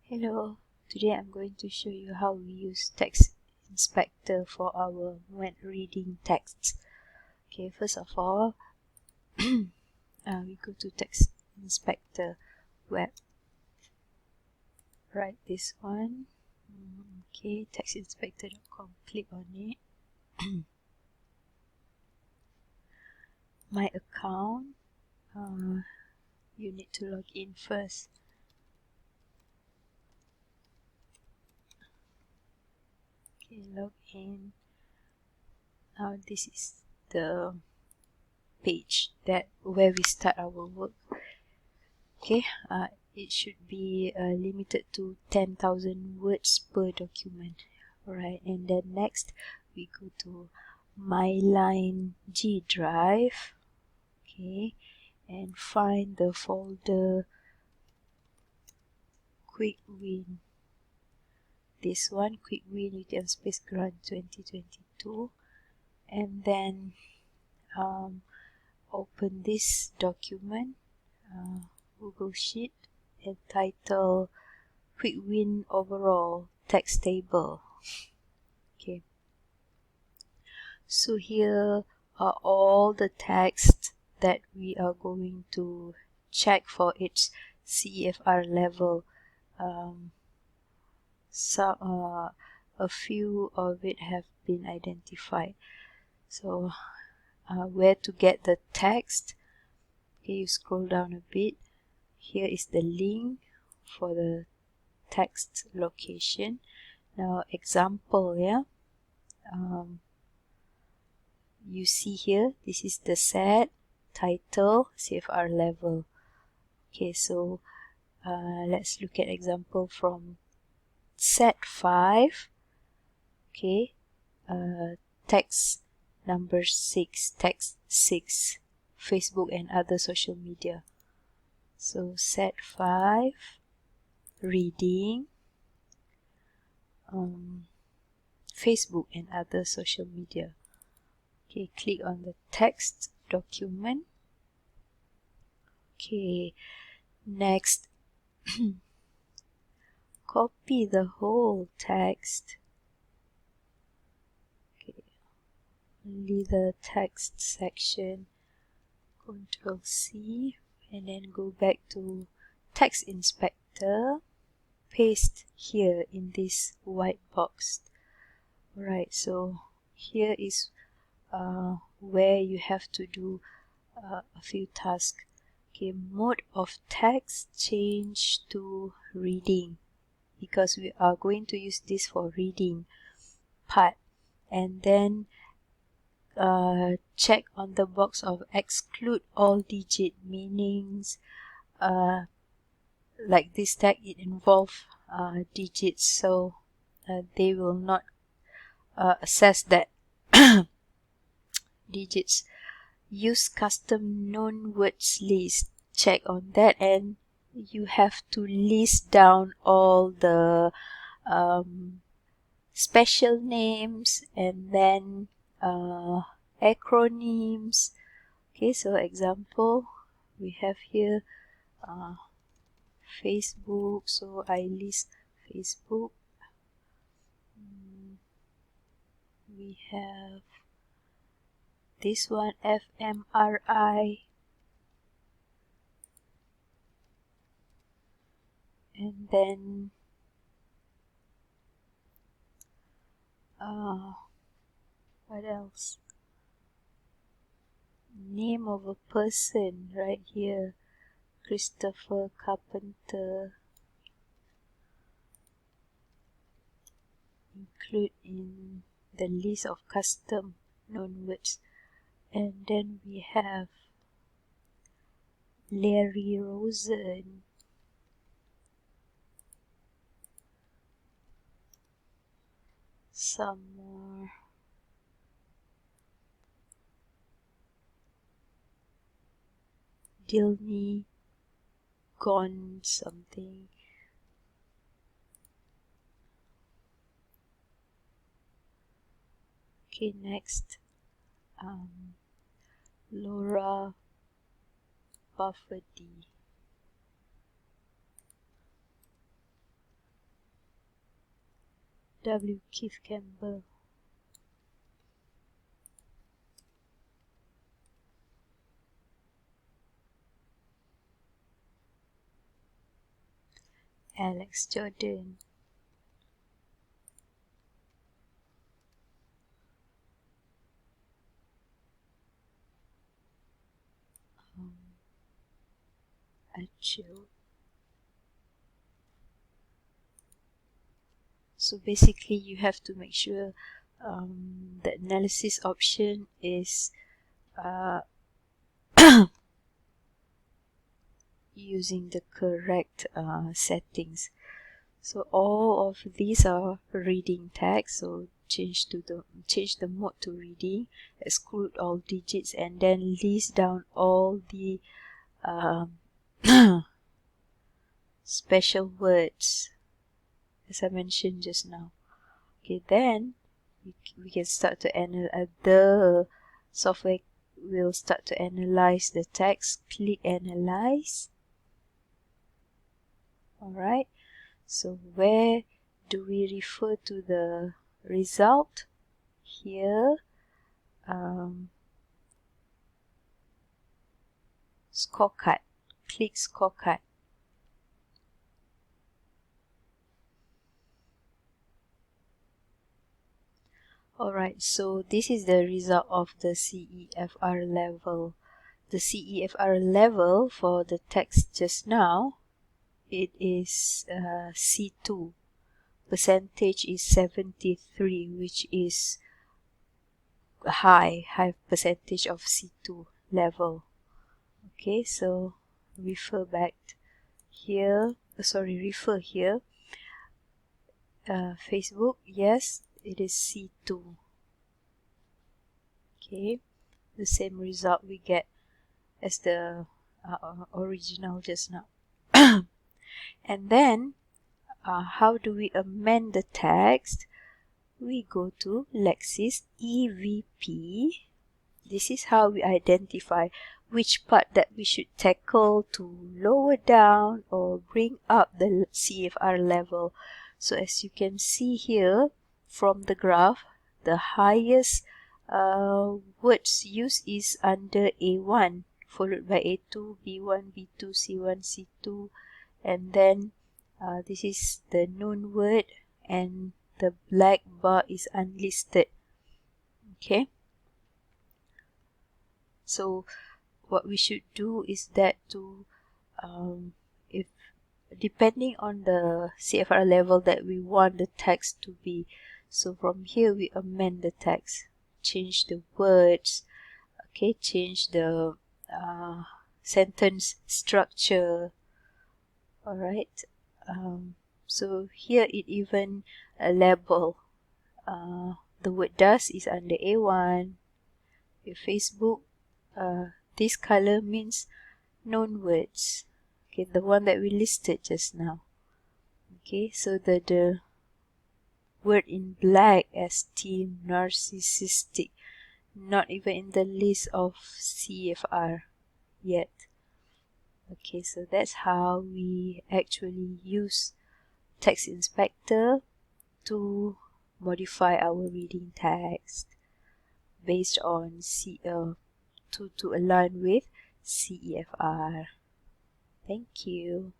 Hello, today I'm going to show you how we use Text Inspector for our when reading texts. Okay, first of all, we go to Text Inspector web. Right, this one. Okay, textinspector.com. Click on it. My account. You need to log in first. Okay, log in. Now this is the page where we start our work. Okay, it should be limited to 10,000 words per document. Alright, and then next we go to MyLine G drive. Okay, and find the folder Quick Win. This one, Quick Win UTM Space Grant 2022, and then open this document, Google Sheet, entitled Quick Win Overall Text Table. Okay, so here are all the text that we are going to check for its CEFR level. A few of it have been identified. So where to get the text? Okay, you scroll down a bit. Here is the link for the text location. Now example, you see here, this is the set, title, CFR level. Okay, so let's look at example from set 5. Okay, text number 6, text 6, Facebook and other social media. So set 5, reading, Facebook and other social media. Okay, click on the text document. Okay, next, copy the whole text. Okay, only the text section. Control C, and then go back to Text Inspector. Paste here in this white box. Alright, so here is where you have to do a few tasks. Okay, mode of text change to reading, because we are going to use this for reading part. And then check on the box of exclude all digit, meanings like this tag, it involves digits, so they will not assess that digits. Use custom known words list, check on that, and you have to list down all the special names and then acronyms. Okay, so example, we have here Facebook, so I list Facebook. We have this one, FMRI, and then what else? Name of a person right here, Christopher Carpenter. Include in the list of custom known words. And then we have Larry Rosen. Some more. Dilney Gone something. Okay, next, Laura Bufferdy. W. Keith Campbell. Alex Jordan. Achille. So basically you have to make sure the analysis option is using the correct settings. So all of these are reading tags, so change the mode to reading, exclude all digits, and then list down all the special words as I mentioned just now. Okay, then we can start to analyze. The software will start to analyze the text. Click analyze. Alright, so where do we refer to the result? Here, scorecard. Click scorecard. Alright, so this is the result of the CEFR level. The CEFR level for the text just now, it is C2. Percentage is 73, which is a high percentage of C2 level. Okay, so refer back here. Refer here. Facebook, yes, it is C2. Okay, the same result we get as the original just now. And then how do we amend the text? We go to Lexis EVP. This is how we identify which part that we should tackle to lower down or bring up the CFR level. So as you can see here from the graph, the highest words used is under A1, followed by A2, B1, B2, C1, C2, and then this is the known word, and the black bar is unlisted. Okay, so what we should do is that to if depending on the CFR level that we want the text to be, so from here we amend the text, change the words, okay, change the sentence structure. Alright, so here it even a label. The word does is under A1. With Facebook, this color means known words. Okay, the one that we listed just now. Okay, so the word in black as teen, narcissistic, not even in the list of CFR yet. Okay, so that's how we actually use Text Inspector to modify our reading text based on to align with CEFR. Thank you.